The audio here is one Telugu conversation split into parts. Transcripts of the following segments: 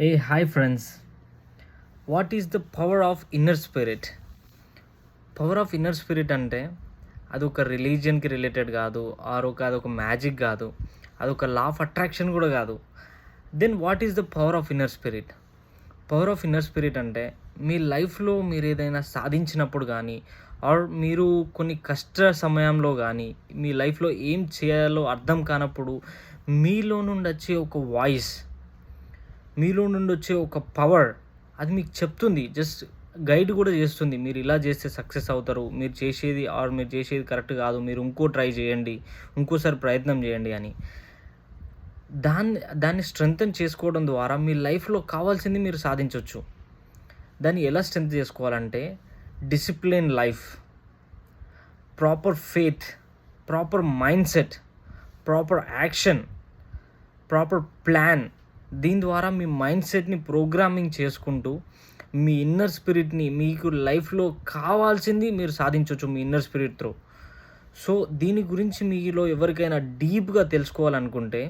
Hey, hi friends. What is the power of inner spirit? Power of inner spirit అంటే అదొక రిలీజియన్కి రిలేటెడ్ కాదు, అదొక మ్యాజిక్ కాదు, అదొక లా ఆఫ్ అట్రాక్షన్ కూడా కాదు. Then what is the power of inner spirit? Power of inner spirit అంటే మీ లైఫ్లో మీరు ఏదైనా సాధించినప్పుడు కానీ, ఆర్ మీరు కొన్ని కష్ట సమయంలో కానీ, మీ లైఫ్లో ఏం చేయాలో అర్థం కానప్పుడు మీలో నుండి వచ్చే ఒక వాయిస్, మీలో నుండి వచ్చే ఒక పవర్, అది మీకు చెప్తుంది, జస్ట్ గైడ్ కూడా చేస్తుంది. మీరు ఇలా చేస్తే సక్సెస్ అవుతారు, మీరు చేసేది కరెక్ట్ కాదు, మీరు ఇంకో ట్రై చేయండి, ఇంకోసారి ప్రయత్నం చేయండి అని. దాన్ని స్ట్రెంగ్తన్ చేసుకోవడం ద్వారా మీ లైఫ్లో కావాల్సింది మీరు సాధించవచ్చు. దాన్ని ఎలా స్ట్రెంగ్త్ చేసుకోవాలంటే discipline life, proper faith, proper mind set, proper action, proper plan. దీని ద్వారా మీ మైండ్ సెట్ని ప్రోగ్రామింగ్ చేసుకుంటూ మీ ఇన్నర్ స్పిరిట్ని, మీకు లైఫ్లో కావాల్సింది మీరు సాధించవచ్చు మీ ఇన్నర్ స్పిరిట్ త్రూ. సో దీని గురించి మీలో ఎవరికైనా డీప్గా తెలుసుకోవాలనుకుంటే,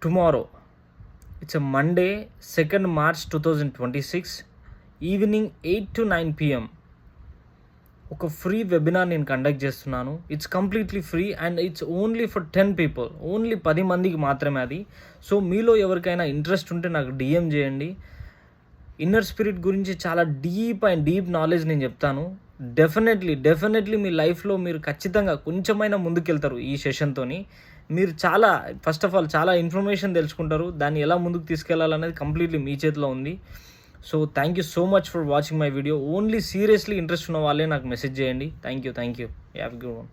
tomorrow, it's Monday 2nd March 2026 evening 8 to 9 PM ఒక ఫ్రీ వెబినార్ నేను కండక్ట్ చేస్తున్నాను. It's completely free and it's only for 10 people, only 10 మందికి మాత్రమే అది. సో మీలో ఎవరికైనా ఇంట్రెస్ట్ ఉంటే నాకు DM చేయండి. ఇన్నర్ స్పిరిట్ గురించి చాలా డీప్ నాలెడ్జ్ నేను చెప్తాను. డెఫినెట్లీ మీ లైఫ్లో మీరు ఖచ్చితంగా కొంచెమైనా ముందుకెళ్తారు ఈ సెషన్తోని. మీరు ఫస్ట్ ఆఫ్ ఆల్ చాలా ఇన్ఫర్మేషన్ తెలుసుకుంటారు. దాన్ని ఎలా ముందుకు తీసుకెళ్లాలనేది కంప్లీట్లీ మీ చేతిలో ఉంది. So thank you so much for watching my video. Only seriously interest ఉన్న వాళ్ళే నాకు మెసేజ్ చేయండి. Thank you. Have a good one.